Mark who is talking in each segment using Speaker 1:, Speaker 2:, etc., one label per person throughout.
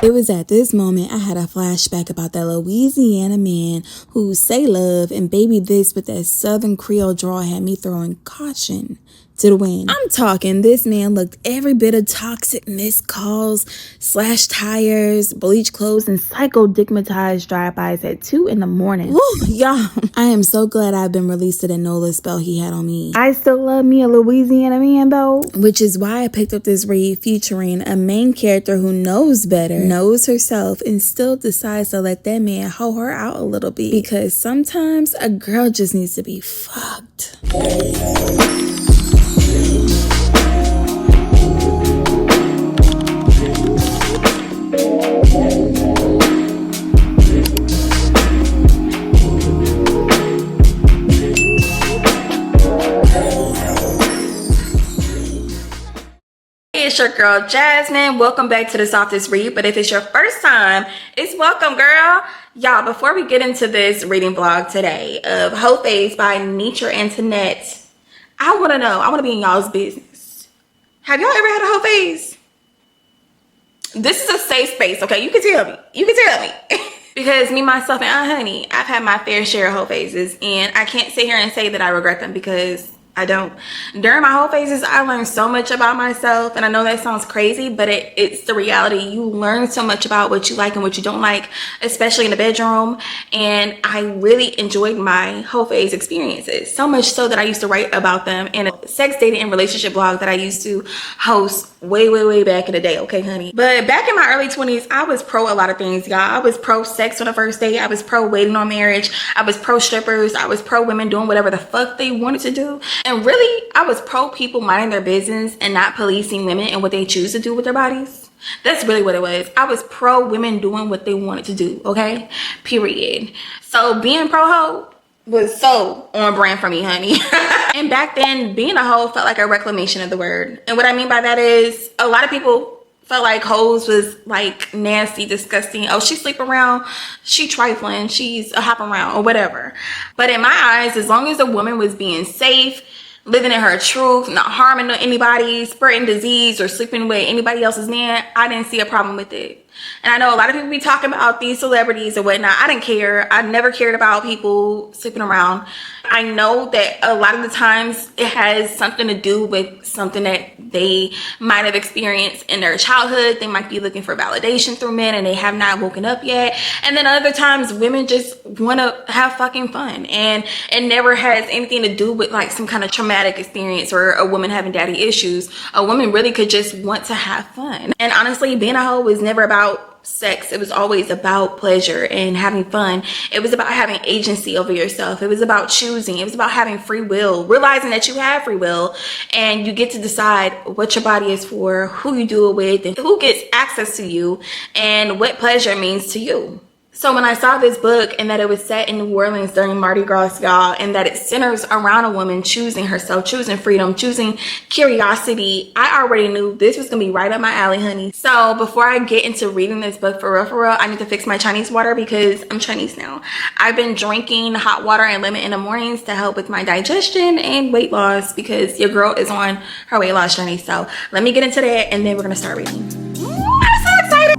Speaker 1: It was at this moment I had a flashback about that Louisiana man who say love and baby this with that Southern Creole drawl had me throwing caution to the wind. I'm talking, this man looked every bit of toxic missed calls, slashed tires, bleached clothes, and psychodigmatized drive-bys at 2 in the morning. Woo, y'all. I am so glad I've been released to the no-list spell he had on me. I still love me a Louisiana man though, which is why I picked up this read featuring a main character who knows better, knows herself, and still decides to let that man hoe her out a little bit, because sometimes a girl just needs to be fucked. It's your girl Jasmine. Welcome back to the softest read, but if it's your first time, it's welcome, girl. Y'all, before we get into this reading vlog today of Heaux Phase by Nature Antoinette, I want to be in y'all's business. Have y'all ever had a Heaux Phase? This is a safe space, okay? You can tell me because me, myself, and honey, I've had my fair share of Heaux Phases, and I can't sit here and say that I regret them, because I don't. During my Heaux Phases, I learned so much about myself, and I know that sounds crazy, but it's the reality. You learn so much about what you like and what you don't like, especially in the bedroom, and I really enjoyed my Heaux Phase experiences, so much so that I used to write about them in a sex, dating, and relationship blog that I used to host way back in the day, okay, honey? But back in my early 20s, I was pro a lot of things, y'all. I was pro sex on the first date. I was pro waiting on marriage. I was pro strippers. I was pro women doing whatever the fuck they wanted to do. And really, I was pro people minding their business and not policing women and what they choose to do with their bodies. That's really what it was. I was pro women doing what they wanted to do, okay? Period. So being pro hoe was so on brand for me, honey. And back then, being a hoe felt like a reclamation of the word. And what I mean by that is, a lot of people felt like hoes was like nasty, disgusting. Oh, she sleep around, she trifling, she's a hop around or whatever. But in my eyes, as long as a woman was being safe, living in her truth, not harming anybody, spreading disease, or sleeping with anybody else's man, I didn't see a problem with it. And I know a lot of people be talking about these celebrities or whatnot. I didn't care. I never cared about people sleeping around. I know that a lot of the times it has something to do with something that they might have experienced in their childhood. They might be looking for validation through men and they have not woken up yet. And then other times women just want to have fucking fun, and it never has anything to do with like some kind of traumatic experience or a woman having daddy issues. A woman really could just want to have fun. And honestly, being a hoe was never about sex. It was always about pleasure and having fun. It was about having agency over yourself. It was about choosing. It was about having free will, realizing that you have free will and you get to decide what your body is for, who you do it with, and who gets access to you, and what pleasure means to you. So when I saw this book and that it was set in New Orleans during Mardi Gras, y'all, and that it centers around a woman choosing herself, choosing freedom, choosing curiosity, I already knew this was gonna be right up my alley, honey. So before I get into reading this book for real, I need to fix my Chinese water because I'm Chinese now. I've been drinking hot water and lemon in the mornings to help with my digestion and weight loss, because your girl is on her weight loss journey. So let me get into that and then we're gonna start reading. I'm so excited.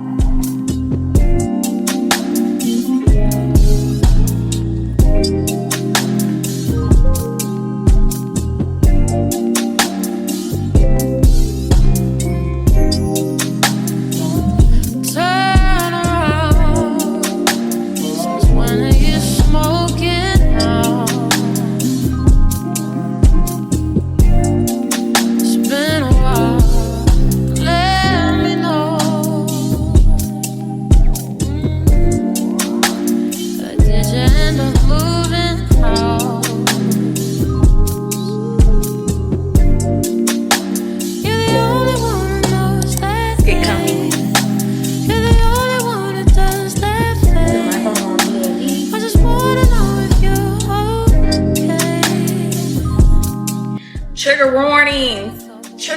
Speaker 1: Trigger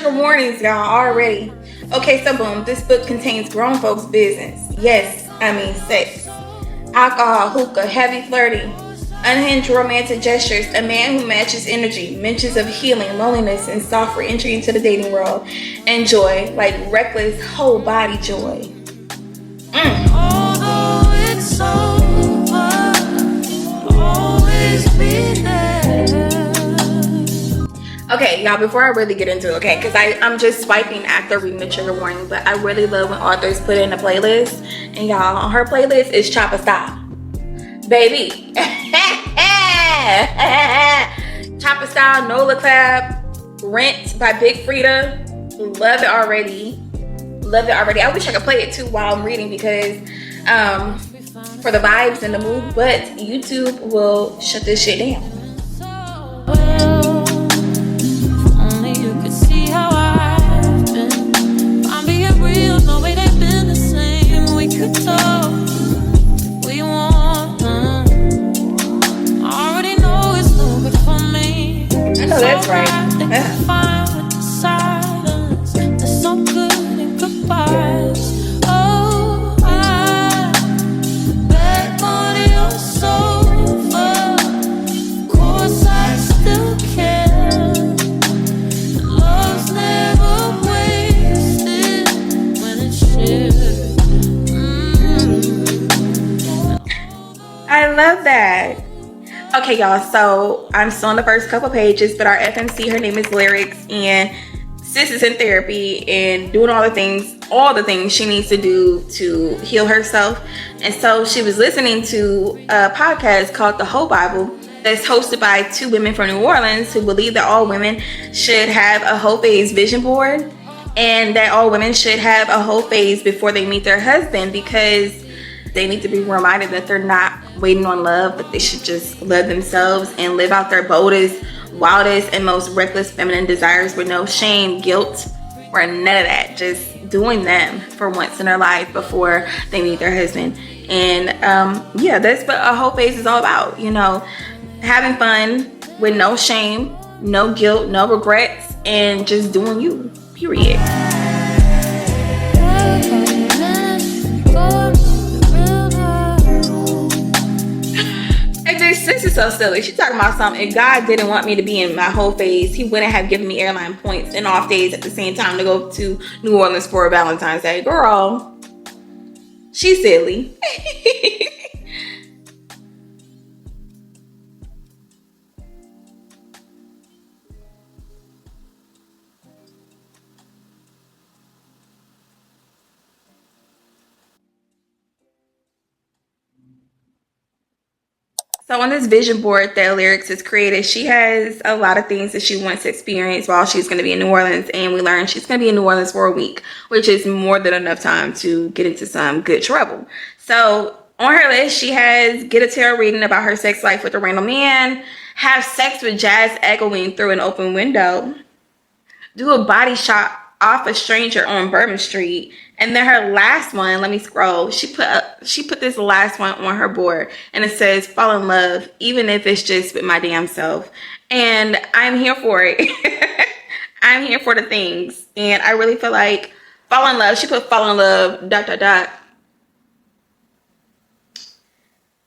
Speaker 1: warnings, y'all, already. Okay, so boom, this book contains grown folks' business. Yes, I mean sex. Alcohol, hookah, heavy flirting, unhinged romantic gestures, a man who matches energy, mentions of healing, loneliness, and soft re-entry into the dating world, and joy, like reckless whole body joy.
Speaker 2: Although it's over, always be there.
Speaker 1: Okay, y'all, before I really get into it, okay, because I'm just swiping after reading the trigger warning, but I really love when authors put in a playlist, and y'all, on her playlist is Chopper Style. Baby. Chopper Style, Nola Clap, Rent by Big Frida. Love it already. Love it already. I wish I could play it too while I'm reading because for the vibes and the mood, but YouTube will shut this shit down.
Speaker 2: Only you could see how I've been. I'm being real, no it ain't been the same. We could talk, we want. I already know it's no good for me.
Speaker 1: I know that's right.
Speaker 2: Fine with the silence. There's some good in goodbyes. Oh, I bet on your sofa. Of course I still care. Love's never wasted when it's shared.
Speaker 1: I love that. Okay, y'all, so I'm still on the first couple pages, but our FMC, her name is Lyrics, and sis is in therapy and doing all the things she needs to do to heal herself. And so she was listening to a podcast called The Whole Bible that's hosted by two women from New Orleans who believe that all women should have a Heaux Phase vision board and that all women should have a Heaux Phase before they meet their husband, because they need to be reminded that they're not waiting on love, but they should just love themselves and live out their boldest, wildest, and most reckless feminine desires with no shame, guilt, or none of that. Just doing them for once in their life before they meet their husband. And yeah, that's what a Heaux Phase is all about. You know, having fun with no shame, no guilt, no regrets, and just doing you, period. This is so silly. She's talking about something. If God didn't want me to be in my Heaux Phase, he wouldn't have given me airline points and off days at the same time to go to New Orleans for Valentine's Day. Girl, she's silly. So on this vision board that Lyrics has created, she has a lot of things that she wants to experience while she's going to be in New Orleans. And we learned she's going to be in New Orleans for a week, which is more than enough time to get into some good trouble. So on her list, she has get a tarot reading about her sex life with a random man, have sex with jazz echoing through an open window, do a body shot off a stranger on Bourbon Street. And then her last one, let me scroll. She put this last one on her board, and it says, fall in love, even if it's just with my damn self. And I'm here for it. I'm here for the things. And I really feel like fall in love. She put fall in love, ...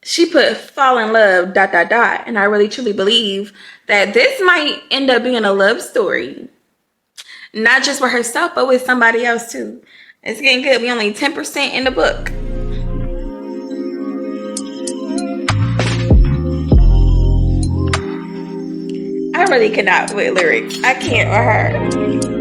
Speaker 1: She put fall in love, ... And I really truly believe that this might end up being a love story. Not just for herself, but with somebody else too. It's getting good. We only 10% in the book. I really cannot with Lyrics. I can't with her.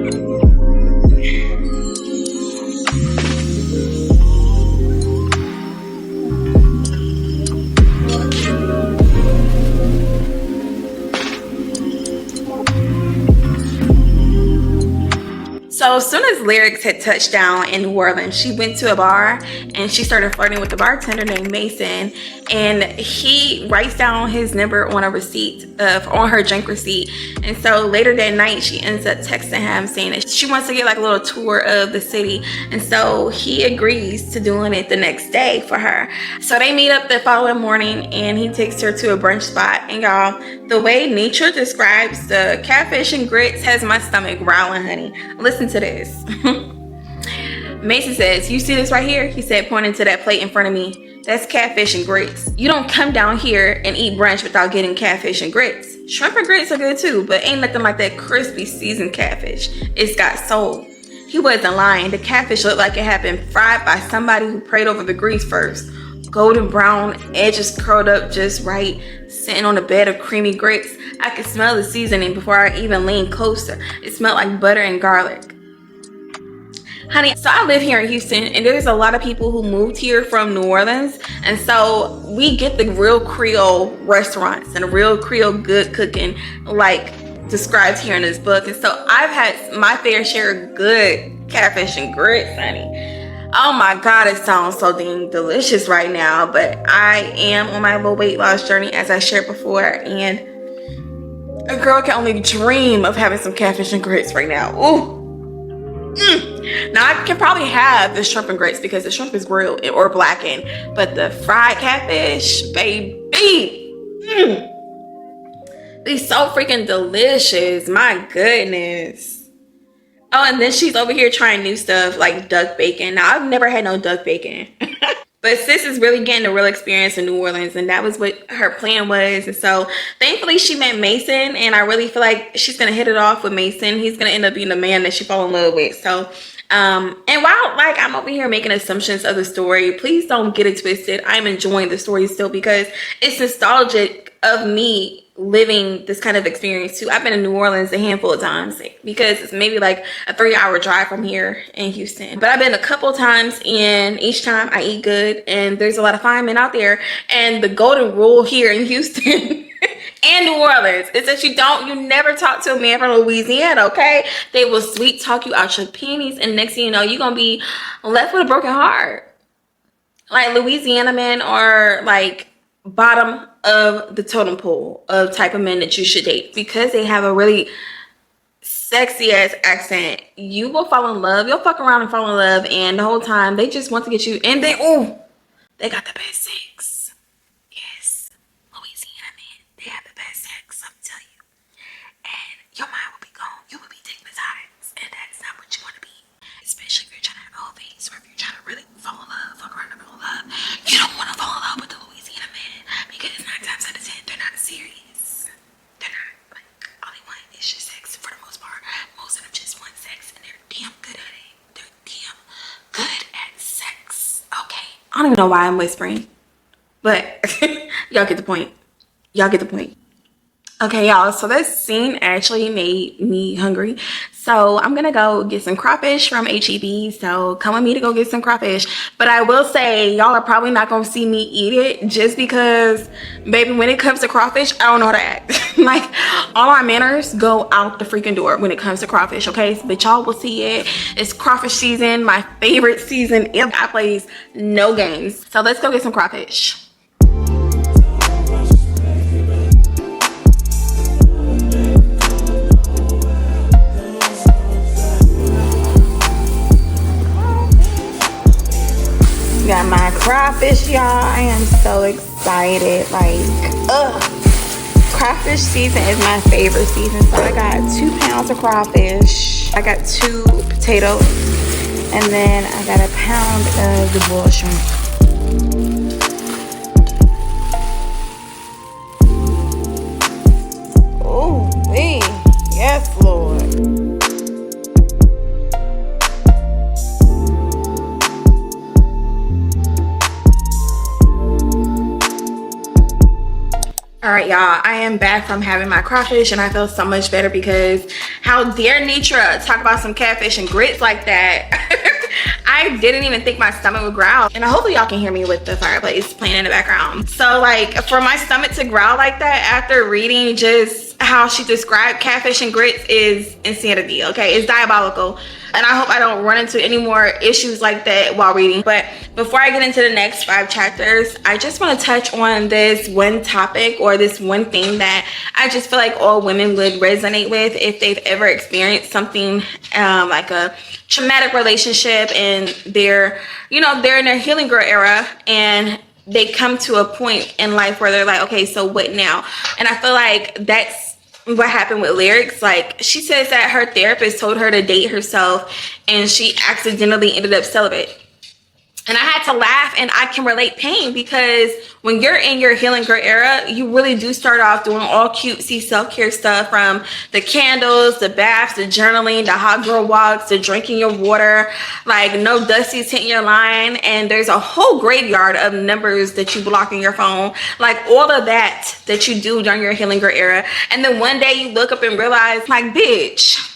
Speaker 1: So as soon as Lyrics had touched down in New Orleans, she went to a bar and she started flirting with the bartender named Mason, and he writes down his number on a receipt on her drink receipt. And so later that night, she ends up texting him saying that she wants to get like a little tour of the city, and so he agrees to doing it the next day for her. So they meet up the following morning and he takes her to a brunch spot. And y'all, the way nature describes the catfish and grits has my stomach growling, honey. Listen to this. Mason says, you see this right here? He said, pointing to that plate in front of me. That's catfish and grits. You don't come down here and eat brunch without getting catfish and grits. Shrimp and grits are good too, but ain't nothing like that crispy seasoned catfish. It's got soul. He wasn't lying. The catfish looked like it had been fried by somebody who prayed over the grease first. Golden brown, edges curled up just right, sitting on a bed of creamy grits. I could smell the seasoning before I even leaned closer. It smelled like butter and garlic. Honey, so I live here in Houston, and there's a lot of people who moved here from New Orleans, and so we get the real Creole restaurants and the real Creole good cooking like described here in this book. And so I've had my fair share of good catfish and grits, honey. Oh my God, it sounds so dang delicious right now, but I am on my little weight loss journey, as I shared before, and a girl can only dream of having some catfish and grits right now. Ooh. Now I can probably have the shrimp and grits because the shrimp is grilled or blackened, but the fried catfish, baby, these so freaking delicious. My goodness. Oh, and then she's over here trying new stuff like duck bacon. Now I've never had no duck bacon. But sis is really getting a real experience in New Orleans, and that was what her plan was. And so thankfully she met Mason, and I really feel like she's gonna hit it off with Mason. He's gonna end up being the man that she fall in love with. So and while like I'm over here making assumptions of the story, please don't get it twisted. I'm enjoying the story still because it's nostalgic of me living this kind of experience too. I've been in New Orleans a handful of times because it's maybe like a 3-hour drive from here in Houston, but I've been a couple times, and each time I eat good, and there's a lot of fine men out there. And the golden rule here in Houston and New Orleans is that you never talk to a man from Louisiana, okay? They will sweet talk you out your panties, and next thing you know, you're gonna be left with a broken heart. Like, Louisiana men are like bottom of the totem pole of type of men that you should date because they have a really sexy ass accent. You will fall in love. You'll fuck around and fall in love, and the whole time they just want to get you. And they they got the best sex. Yes, Louisiana men, they have the best sex. I'm telling you. And your mind will be gone. You will be dignitized, and that's not what you want to be. Especially if you're trying to have Heaux Phase, or if you're trying to really fall in love, fuck around and fall in love. You don't want to fall in love with the Louisiana men because 9 times out of 10 they're not serious. They're not. Like, all they want is just sex for the most part. Most of them just want sex, and they're damn good at it. They're damn good at sex. Okay. I don't even know why I'm whispering, but y'all get the point. Y'all get the point. Okay, y'all, so this scene actually made me hungry. So I'm gonna go get some crawfish from HEB. So come with me to go get some crawfish. But I will say, y'all are probably not gonna see me eat it just because, baby, when it comes to crawfish, I don't know how to act. Like, all our manners go out the freaking door when it comes to crawfish, okay? But y'all will see it. It's crawfish season, my favorite season ever. I plays no games. So let's go get some crawfish. Got my crawfish, y'all. I am so excited. Like, crawfish season is my favorite season. So I got 2 pounds of crawfish. I got 2 potatoes, and then I got a pound of the boiled shrimp. Oh, yes, Lord. All right, y'all, I am back from having my crawfish, and I feel so much better because how dare Nitra talk about some catfish and grits like that. I didn't even think my stomach would growl, and hopefully y'all can hear me with the fireplace playing in the background. So like, for my stomach to growl like that after reading just how she described catfish and grits is insanity, okay? It's diabolical, and I hope I don't run into any more issues like that while reading. But before I get into the next 5 chapters, I just want to touch on this one topic, or this one thing that I just feel like all women would resonate with if they've ever experienced something like a traumatic relationship, and they're in their healing girl era, and they come to a point in life where they're like, okay, so what now? And I feel like that's what happened with Lyrics. Like, she says that her therapist told her to date herself, and she accidentally ended up celibate. And I had to laugh, and I can relate pain, because when you're in your healing girl era, you really do start off doing all cutesy self-care stuff, from the candles, the baths, the journaling, the hot girl walks, the drinking your water, like no dusties hitting your line, and there's a whole graveyard of numbers that you block in your phone, like all of that you do during your healing girl era. And then one day you look up and realize, like, bitch,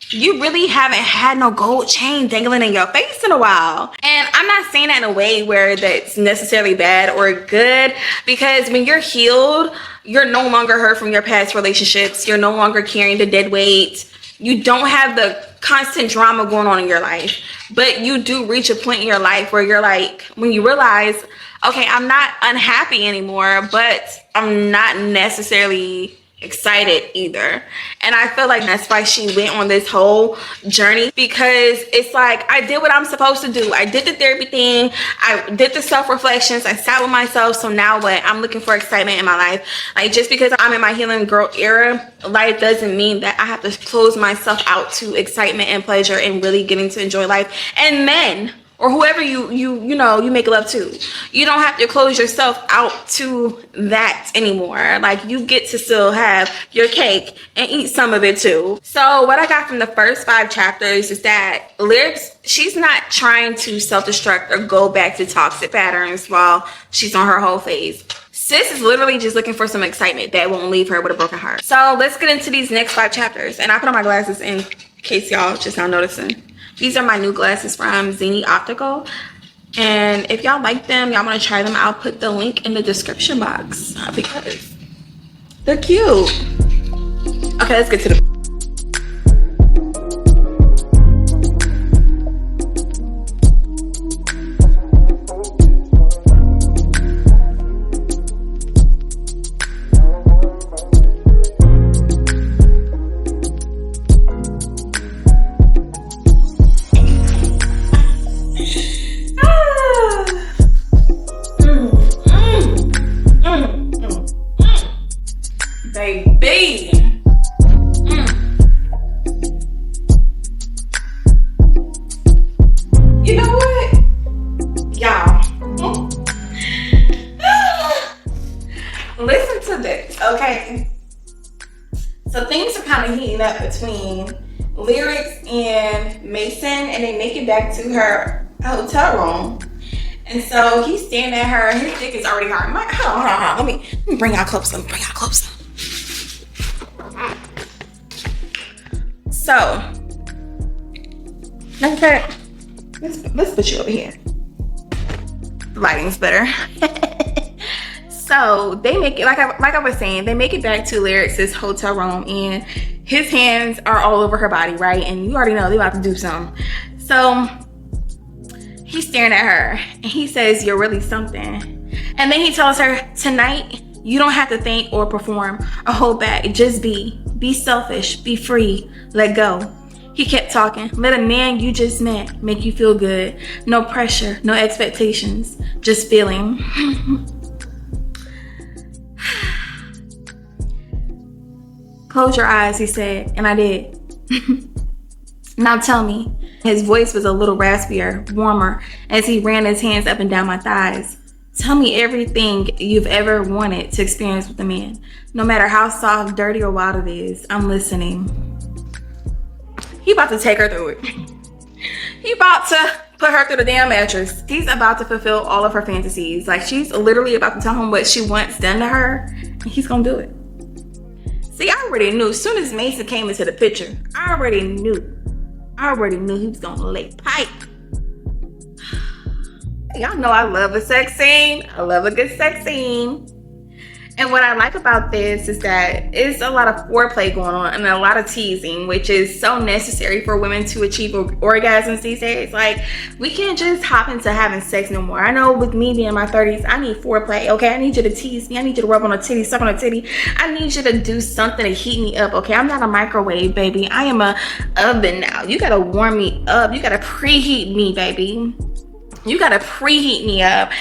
Speaker 1: you really haven't had no gold chain dangling in your face in a while. And I'm not saying that in a way where that's necessarily bad or good, because when you're healed, you're no longer hurt from your past relationships. You're no longer carrying the dead weight. You don't have the constant drama going on in your life. But you do reach a point in your life where you're like, when you realize, okay, I'm not unhappy anymore, but I'm not necessarily excited either. And I feel like that's why she went on this whole journey, because it's like, I did what I'm supposed to do. I did the therapy thing, I did the self-reflections, I sat with myself. So now what? I'm looking for excitement in my life. Like, just because I'm in my healing girl era, life doesn't mean that I have to close myself out to excitement and pleasure and really getting to enjoy life. And men, or whoever you know you make love to, you don't have to close yourself out to that anymore. Like, you get to still have your cake and eat some of it too. So what I got from the first 5 chapters is that Lyrics, she's not trying to self-destruct or go back to toxic patterns while she's on her whole phase. Sis is literally just looking for some excitement that won't leave her with a broken heart. So let's get into these next 5 chapters. And I put on my glasses in case y'all just not noticing. These are my new glasses from Zenni Optical. And if y'all like them, y'all want to try them, I'll put the link in the description box because they're cute. Okay, let's get to the... Baby. You know what? Y'all. Listen to this, okay? So things are kind of heating up between Lyrics and Mason, and they make it back to her hotel room. And so he's staring at her, and his dick is already hard. Hold on. Let me bring y'all closer. So, let's put you over here. The lighting's better. So they make it, like I was saying, they make it back to Lyrics' hotel room, and his hands are all over her body, right? And you already know they about to do something. So he's staring at her, and he says, "You're really something." And then he tells her, "Tonight, you don't have to think or perform or hold back. Just be. Be selfish. Be free. Let go." He kept talking. "Let a man you just met make you feel good. No pressure, no expectations, just feeling." "Close your eyes," he said, and I did. "Now tell me." His voice was a little raspier, warmer, as he ran his hands up and down my thighs. "Tell me everything you've ever wanted to experience with a man. No matter how soft, dirty, or wild it is, I'm listening." He about to take her through it. He about to put her through the damn mattress. He's about to fulfill all of her fantasies. Like, she's literally about to tell him what she wants done to her, and he's gonna do it. See, I already knew. As soon as Mason came into the picture, I already knew he was gonna lay pipe. Y'all know I love a sex scene. I love a good sex scene. And what I like about this is that it's a lot of foreplay going on and a lot of teasing, which is so necessary for women to achieve orgasms these days. Like, we can't just hop into having sex no more. I know with me being in my 30s, I need foreplay, okay? I need you to tease me. I need you to rub on a titty, suck on a titty. I need you to do something to heat me up, okay? I'm not a microwave, baby. I am a oven now. You gotta warm me up. You gotta preheat me, baby. You gotta preheat me up.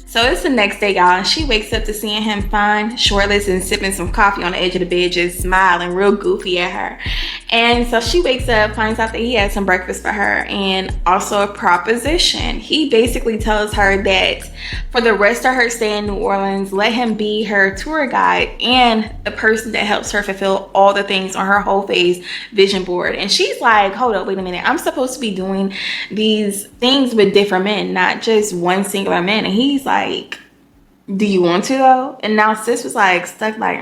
Speaker 1: So it's the next day, y'all, and she wakes up to seeing him fine, shortless, and sipping some coffee on the edge of the bed, just smiling real goofy at her. And so she wakes up, finds out that he had some breakfast for her and also a proposition. He basically tells her that for the rest of her stay in New Orleans, let him be her tour guide and the person that helps her fulfill all the things on her Heaux Phase vision board. And she's like, hold up, wait a minute. I'm supposed to be doing these things with different men, not just one singular man. And he's like, do you want to though? And now sis was like stuck like,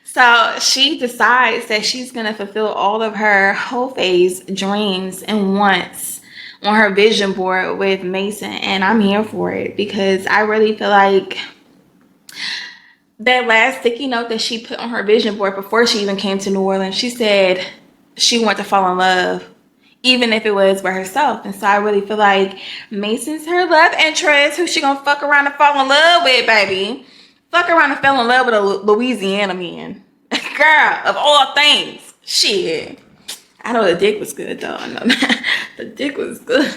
Speaker 1: So she decides that she's gonna fulfill all of her Heaux Phase dreams and wants on her vision board with Mason. And I'm here for it because I really feel like that last sticky note that she put on her vision board before she even came to New Orleans, she said she wanted to fall in love, even if it was by herself. And so I really feel like Mason's her love interest, who she gonna fuck around and fall in love with, baby. Fuck around and fell in love with a Louisiana man. Girl, of all things. Shit. I know the dick was good though. I know that. The dick was good.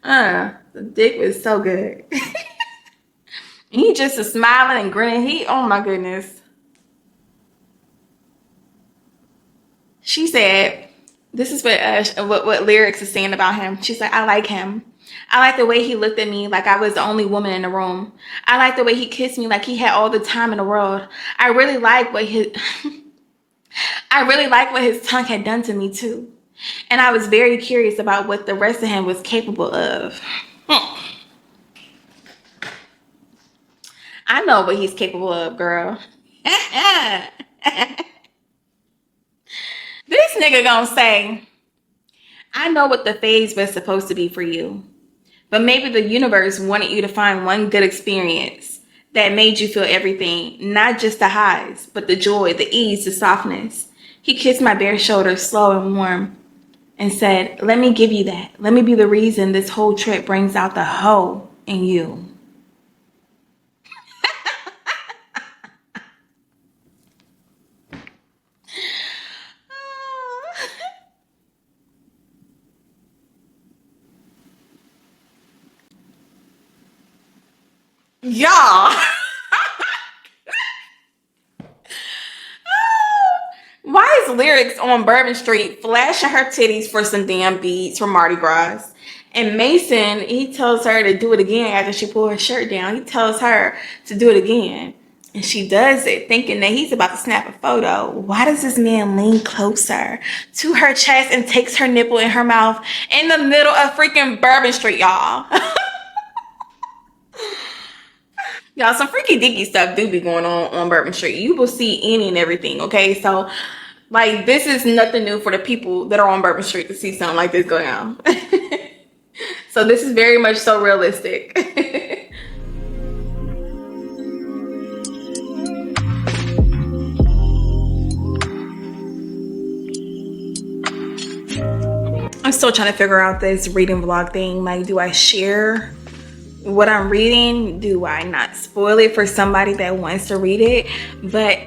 Speaker 1: The dick was so good. He just is smiling and grinning. Oh my goodness. She said, this is what lyrics is saying about him. She's like, I like him. I like the way he looked at me like I was the only woman in the room. I like the way he kissed me like he had all the time in the world. I really like what his tongue had done to me too. And I was very curious about what the rest of him was capable of. I know what he's capable of, girl. This nigga gonna say, I know what the phase was supposed to be for you. But maybe the universe wanted you to find one good experience that made you feel everything, not just the highs, but the joy, the ease, the softness. He kissed my bare shoulder slow and warm and said, let me give you that. Let me be the reason this whole trip brings out the hoe in you. Y'all. Why is lyrics on Bourbon Street flashing her titties for some damn beads from Mardi Gras? And Mason, he tells her to do it again after she pulled her shirt down. He tells her to do it again. And she does it, thinking that he's about to snap a photo. Why does this man lean closer to her chest and takes her nipple in her mouth in the middle of freaking Bourbon Street, y'all? Y'all, some freaky deaky stuff do be going on Bourbon Street. You will see any and everything, okay? So, like, this is nothing new for the people that are on Bourbon Street to see something like this go down. So this is very much so realistic. I'm still trying to figure out this reading vlog thing. Like, do I share what I'm reading? Do I not spoil it for somebody that wants to read it? But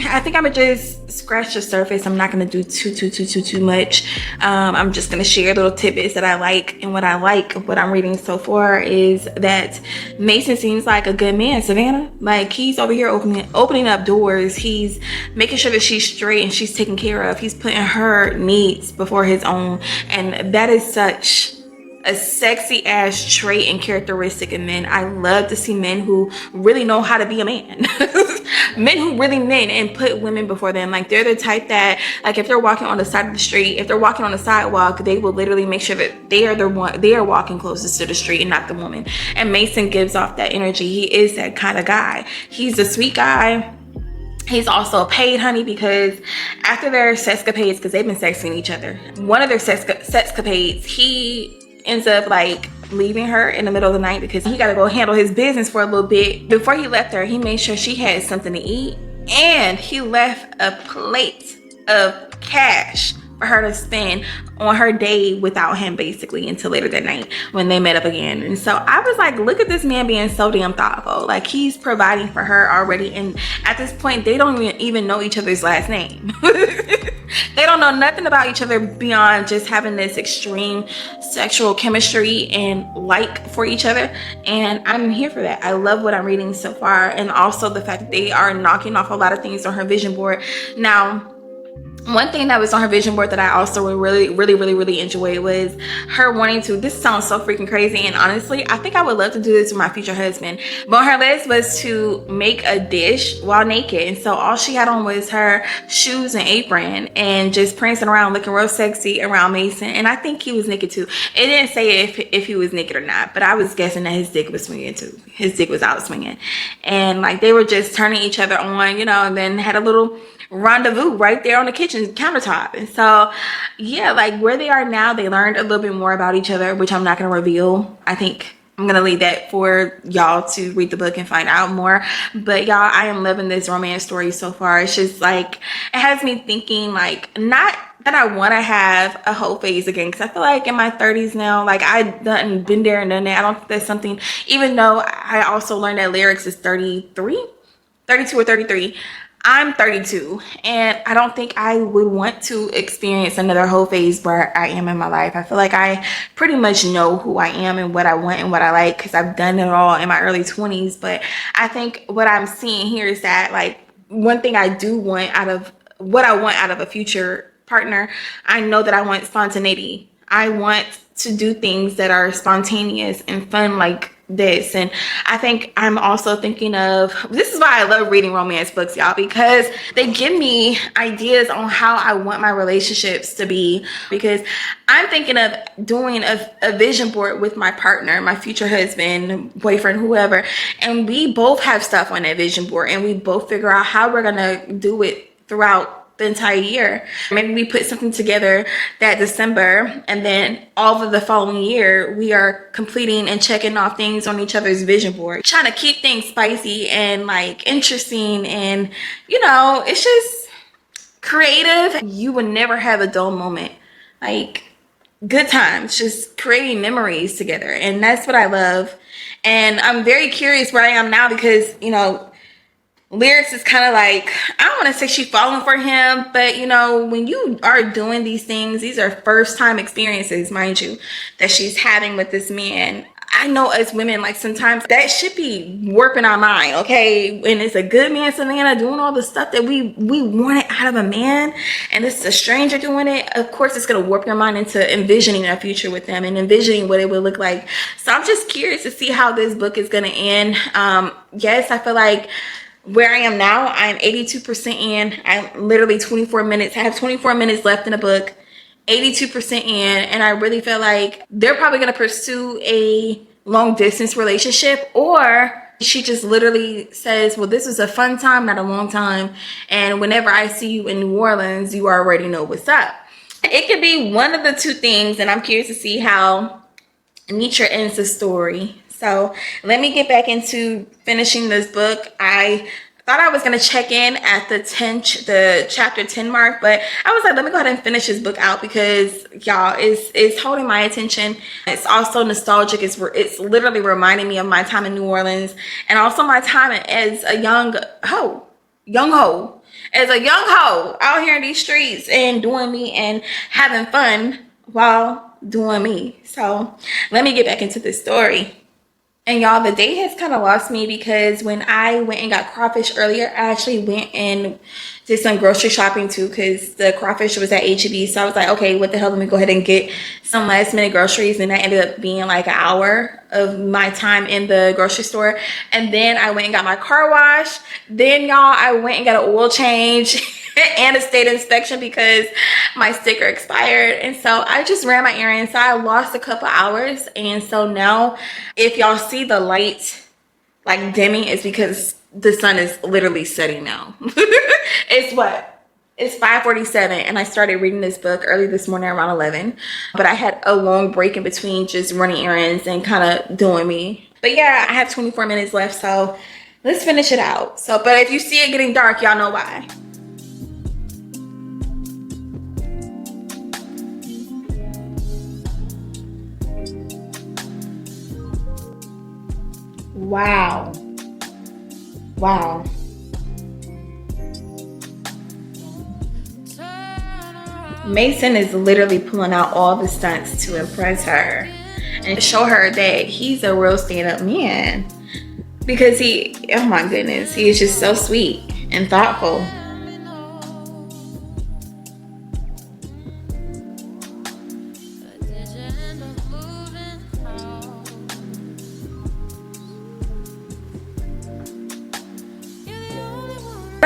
Speaker 1: I think I'm gonna just scratch the surface. I'm not gonna do too much. I'm just gonna share little tidbits that I like. And what I like of what I'm reading so far is that Mason seems like a good man, Savannah. Like, he's over here opening up doors. He's making sure that she's straight and she's taken care of. He's putting her needs before his own. And that is such a sexy ass trait and characteristic in men. I love to see men who really know how to be a man. Men who really men and put women before them. Like, they're the type that, like, if they're walking on the side of the street, if they're walking on the sidewalk, they will literally make sure that they are walking closest to the street and not the woman. And Mason gives off that energy. He is that kind of guy. He's a sweet guy. He's also a paid honey, because after their sexcapades, because they've been sexing each other, one of their sexcapades, he ends up like leaving her in the middle of the night because he got to go handle his business for a little bit. Before he left her, he made sure she had something to eat, and he left a plate of cash for her to spend on her day without him, basically, until later that night when they met up again. And so I was like, look at this man being so damn thoughtful. Like, he's providing for her already, and at this point they don't even know each other's last name. They don't know nothing about each other beyond just having this extreme sexual chemistry and like for each other. And I'm here for that. I love what I'm reading so far, and also the fact that they are knocking off a lot of things on her vision board. Now, One thing that was on her vision board that I also really enjoyed was her wanting to, this sounds so freaking crazy, and honestly I think I would love to do this with my future husband, but on her list was to make a dish while naked. And so all she had on was her shoes and apron and just prancing around looking real sexy around Mason. And I think he was naked too. It didn't say if he was naked or not, but I was guessing that his dick was swinging too. His dick was out swinging, and like they were just turning each other on, you know, and then had a little rendezvous right there on the kitchen countertop. And so yeah, like where they are now, they learned a little bit more about each other, which I'm not going to reveal. I think I'm gonna leave that for y'all to read the book and find out more. But y'all, I am loving this romance story so far. It's just like, it has me thinking, like, not that I want to have a Heaux phase again, because I feel like in my 30s now, like I've been there and done that. I don't think that's something, even though I also learned that lyrics is 32 or 33. I'm 32, and I don't think I would want to experience another Heaux phase where I am in my life. I feel like I pretty much know who I am and what I want and what I like, because I've done it all in my early 20s. But I think what I'm seeing here is that, like, one thing I do want out of what I want out of a future partner, I know that I want spontaneity. I want to do things that are spontaneous and fun, like this. And I think I'm also thinking of, this is why I love reading romance books, y'all, because they give me ideas on how I want my relationships to be. Because I'm thinking of doing a vision board with my partner, my future husband, boyfriend, whoever, and we both have stuff on that vision board, and we both figure out how we're gonna do it throughout the entire year. Maybe we put something together that December, and then all of the following year we are completing and checking off things on each other's vision board, trying to keep things spicy and like interesting, and you know, it's just creative. You would never have a dull moment. Like, good times, just creating memories together, and that's what I love. And I'm very curious where I am now, because you know, lyrics is kind of like, I don't want to say she's falling for him, but you know, when you are doing these things, these are first time experiences, mind you, that she's having with this man. I know as women, like sometimes that should be warping our mind, okay? And it's a good man, Savannah, doing all the stuff that we wanted out of a man, and it's a stranger doing it. Of course, it's gonna warp your mind into envisioning a future with them and envisioning what it would look like. So I'm just curious to see how this book is gonna end. Yes, I feel like where I am now, I'm 82% in. I'm literally 24 minutes. I have 24 minutes left in the book, 82% in. And I really feel like they're probably going to pursue a long distance relationship, or she just literally says, well, this is a fun time, not a long time. And whenever I see you in New Orleans, you already know what's up. It could be one of the two things. And I'm curious to see how Nietzsche ends the story. So let me get back into finishing this book. I thought I was going to check in at the chapter 10 mark, but I was like, let me go ahead and finish this book out, because y'all, it's holding my attention. It's also nostalgic. It's literally reminding me of my time in New Orleans, and also my time as a young hoe out here in these streets and doing me and having fun while doing me. So let me get back into this story. And y'all, the day has kind of lost me, because when I went and got crawfish earlier, I actually went and did some grocery shopping too, because the crawfish was at H-E-B. So I was like, okay, what the hell, let me go ahead and get some last minute groceries. And that ended up being like an hour of my time in the grocery store. And then I went and got my car washed. Then y'all, I went and got an oil change and a state inspection because my sticker expired. And so I just ran my errands. So I lost a couple hours. And so now if y'all see the light like dimming, it's because the sun is literally setting now. It's 5:47, and I started reading this book early this morning around 11. But I had a long break in between just running errands and kind of doing me. But yeah, I have 24 minutes left, so let's finish it out. So, but if you see it getting dark, y'all know why. Wow. Wow. Mason is literally pulling out all the stunts to impress her and show her that he's a real stand-up man, because oh my goodness, he is just so sweet and thoughtful.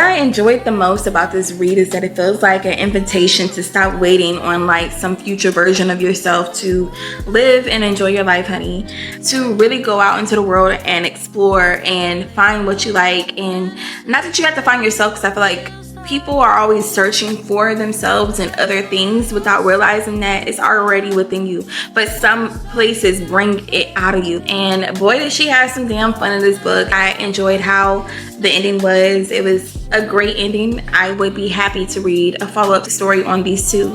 Speaker 1: What I enjoyed the most about this read is that it feels like an invitation to stop waiting on like some future version of yourself to live and enjoy your life, honey. To really go out into the world and explore and find what you like. And not that you have to find yourself, because I feel like people are always searching for themselves and other things without realizing that it's already within you, but some places bring it out of you. And boy, did she have some damn fun in this book. I enjoyed how the ending was. It was a great ending. I would be happy to read a follow-up story on these two.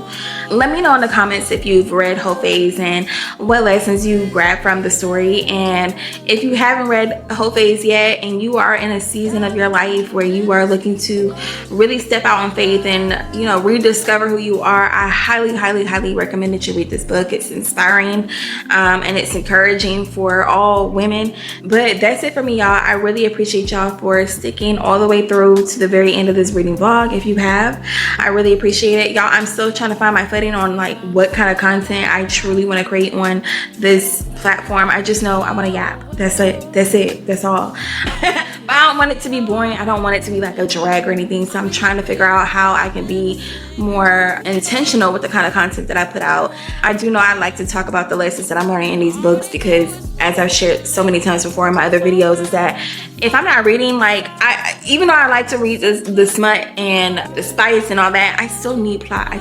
Speaker 1: Let me know in the comments if you've read Heaux Phase and what lessons you grabbed from the story. And if you haven't read Heaux Phase yet and you are in a season of your life where you are looking to really step out in faith and, you know, rediscover who you are, I highly recommend that you read this book. It's inspiring and it's encouraging for all women. But that's it for me, y'all. I really appreciate y'all for sticking all the way through to the very end of this reading vlog. If you have, I really appreciate it, y'all. I'm still trying to find my footing on like what kind of content I truly want to create on this platform. I just know I want to yap. That's it, all. But I don't want it to be boring. I don't want it to be like a drag or anything. So I'm trying to figure out how I can be more intentional with the kind of content that I put out. I do know I like to talk about the lessons that I'm learning in these books, because as I've shared so many times before in my other videos, is that if I'm not reading, like, even though I like to read the smut and the spice and all that, I still need plot. I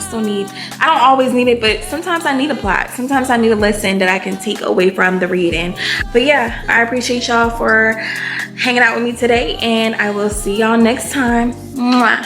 Speaker 1: don't always need it, but sometimes I need a plot. Sometimes I need a lesson that I can take away from the reading. But yeah, I appreciate y'all for hanging out with me today, and I will see y'all next time. Mwah.